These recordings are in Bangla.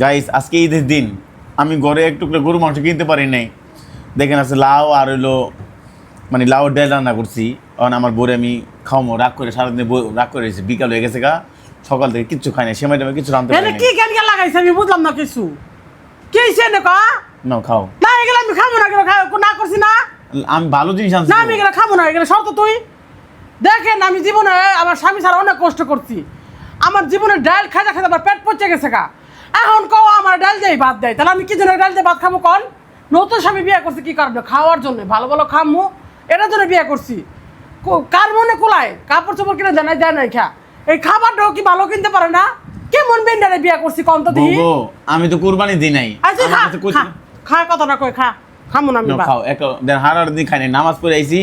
গাইস আজকে ঈদের দিন আমি ঘরে একটু করে গরু মাংস কিনতে পারি নাই। দেখেন আছে লাউ আর হইলো মানে লাউ ডাল রান্না করছি। কারণ আমার বউরে আমি খাওয়াবো রাগ করে সারাদিন রাগ করে রয়েছে, বিকাল হয়ে গেছে গা, সকাল থেকে কিচ্ছু খাই না, সেমাই টাইমে কিছু রাঁধতে পারি কি কেন লাগাইছে আমি বুঝলাম না কিছু। কি হইছে না কা? না খাও না এগুলো আমি খাবো না, এগুলো না করছি না। আমি ভালো জিনিস আনছি না আমি এগুলো খাবো না, এগুলো শর্ত তুই। দেখেন আমি জীবনে আমার স্বামী ছাড়া অনেক কষ্ট করছি। আমার জীবনে ডাল খাজা খাজা আমার পেট পচে গেছে গা। এখন কও আমার ডাল দেয় ভাত দেয়, তাহলে আমি কি জন্য ডাল দিয়ে ভাত খাবো কন? নতুন স্বামী বিয়ে করছি কি কারণে? খাওয়ার জন্য, ভালো ভালো খামু এটার জন্য বিয়ে করছি। কার মনে কোলায় কাপড় চোপড় কিনে জানাই যায় নাই খা, এই খাবারটাও কি ভালো কিনতে পারে না? কেমন বেন্ডারে বিয়ে করছি কন তো দিই। আমি তো কুরবানি দিই নাই। আচ্ছা খা কথা না কই খা, খামু না আমি। খাও একটা হারার দিন খাই নাই, নামাজ পড়ে আইছি,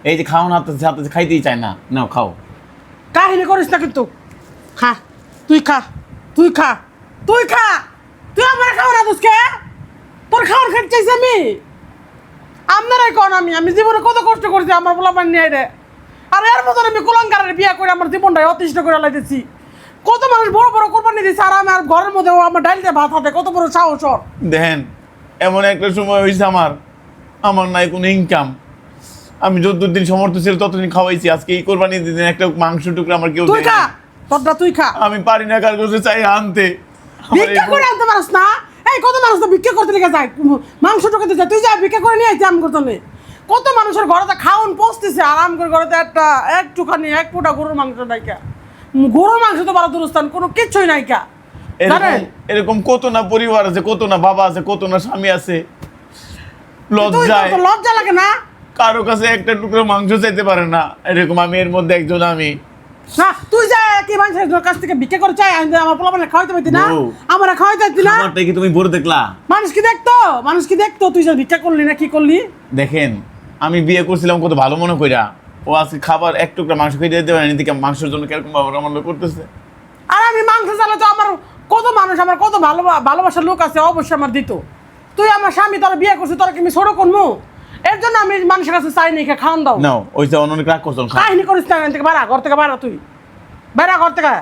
এই যে খাওয়ান হাতে হাতে খাইতেই চায় না। নাও খাও। কাহিনী করিস না কিন্তু। খা তুই খা, তুই খা, তুই খা। তুই আমার খাও না দুসকে, তোর খাওয়ার খেতে চাইছি আমি। আপনারাই কন আমি জীবনে কত কষ্ট করছি আমার পোলাপান নিয়ে রে। আর এর মতন আমি কুলাঙ্গারের বিয়ে করে আমার জীবনটাই অতিষ্ঠ করে লাইতেছি। কত মানুষ বড় বড় কোরবানি দিচ্ছে আর আমার ঘরের মধ্যে আমার ডাইলতে ভাত হাতে, কত বড় সাহস ওর। দেখেন এমন একটা সময় হয়েছে আমার নাই কোনো ইনকাম। আমি যতদিন সমর্থ ছিল ততদিন খাওয়াইছি। আজকে এই কোরবানি দিন একটা মাংস টুকরা আমার কেউ তুই খা, তোরটা তুই খা। আমি পারি না কার কাছে চাই আনতে। ভিক্ষা করে আনতে পারস না? এই কত মানুষ তো ভিক্ষা করতে লেগে যায়, মাংস টোকাতে যায়, তুই যা ভিক্ষা করে নিয়ে আইতে আম করতে নেই। কত মানুষের ঘরে খাওন পচতেছে আরাম করে, ঘরে একটুখানি এক ফুটা গরুর মাংস নাইকা। গরুর মাংস তো ভালো দূরস্থান কোনো কিচ্ছুই নাইকা। এরকম কত না পরিবার আছে, কত না বাবা আছে, কত না স্বামী আছে, লজ্জা লাগে না? কারো কাছে একটা টুকরো মাংস চাইতে পারে না। এরকম আমি এর মধ্যে একজন। আমি না তুই যা কি মানুষের কাছ থেকে ভিক্ষা করে চাই আমার পোলা মানে খাওয়াইতে পারতি না, আমার খাওয়াইতে পারতি না। আমারটা কি তুমি বড় দেখলা? মানুষ কি দেখতো তুই যা ভিক্ষা করলি না কি করলি? দেখেন আমি বিয়ে করছিলাম কত ভালো মনে কইরা, ও আজকে খাবার এক টুকরা মাংস খেয়ে দিতে পারে এদিকে মাংসের জন্য কিরকম আমার করতেছে। আর আমি মাংস চালে তো আমার কত মানুষ, আমার কত ভালোবাসার লোক আছে, অবশ্যই আমার দিত। তুই আমার স্বামী তোরা বিয়ে করছিস, তোরা কি আমি ছোট করবো? এর জন্য আমি মানুষের কাছে চাই নি খাওয়ান দাও না। ওই যে অনেক রাগ করছো, কাহিনী করিস না। থেকে বাড়া ঘর থেকে বাড়া, তুই বাড়া ঘর থেকে।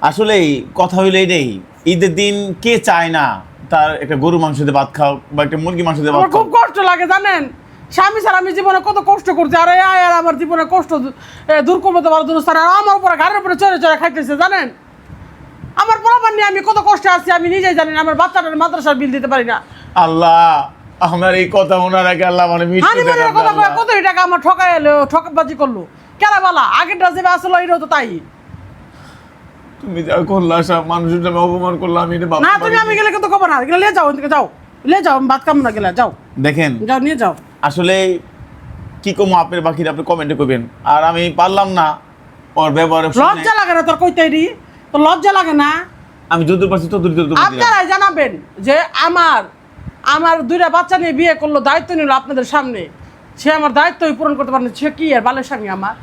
আসলে কথা হইলো এইটাই, ঈদের দিন কে চায় না তার একটা গরু মাংস দিয়ে ভাত খাও বা একটা মুরগি মাংস দিয়ে ভাত খাও। খুব কষ্ট লাগে জানেন, স্বামী ছাড়া আমি জীবনে কত কষ্ট করছি। আর আমার জীবনে কষ্ট দূর করবো তো ভালো দূরস্থান, আর আমার উপরে ঘাড়ের উপরে চড়ে চড়ে খাইতেছে জানেন। আমার পোলাপান নিয়ে আমি কত কষ্টে আছি আমি নিজেই জানি না। আমার বাচ্চাটার মাদ্রাসার বিল দিতে পারি না। আল্লাহ আমার এই কথা ওনার আগে আল্লাহ মানে কত টাকা আমার ঠকাই এলো, ঠকবাজি করলো কেন বলা? আগেরটা যে আসলো এটাও তো তাই। তুমি যা করলা সব মানুষের নামে অপমান করলাম। আমি না তুমি আমি গেলে কত খবর না, গেলে লে যাও এদিকে যাও, লে যাও, আমি ভাত খাবো না, গেলে যাও। দেখেন যাও নিয়ে যাও। আসলে কি কমো আপনার বাকিরা আপনি কমেন্টে করবেন, আর আমি পারলাম না ওর ব্যবহারে। লজ্জা লাগে না তোর কইতে? তোর লজ্জা লাগে না? আমি যত পারছি তত আপনারাই জানাবেন যে আমার দুইটা বাচ্চা নিয়ে বিয়ে করলো, দায়িত্ব নিল আপনাদের সামনে, সে আমার দায়িত্বই পূরণ করতে পারে না। সে কি আর বালের স্বামী আমার?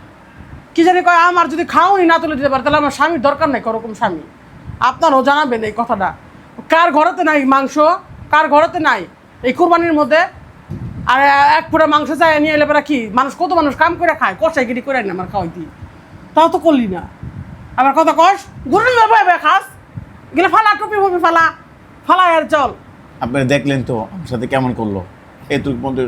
কি জানি কয় আমার যদি খাওয়ানি না তুলে দিতে পারে তাহলে আমার স্বামীর দরকার নাই ওরকম স্বামী। আপনারাও জানাবেন এই কথাটা। কার ঘরেতে নাই মাংস, কার ঘরেতে নাই এই কুরবানির মধ্যে? আর এক ফুটা মাংস চাই নিয়ে এলে পরে কি মানুষ, কত মানুষ কাম করে খায়, কষাইগিরি করে না আমার খাওয়াই দিই, তাও তো করলি না। আমার কথা কস গরুর খাস গেলে ফালা, টুপি ফুপি ফালা আর চল। আপনারা দেখলেন তো আমার সাথে কেমন করলো, এটুক মধ্যে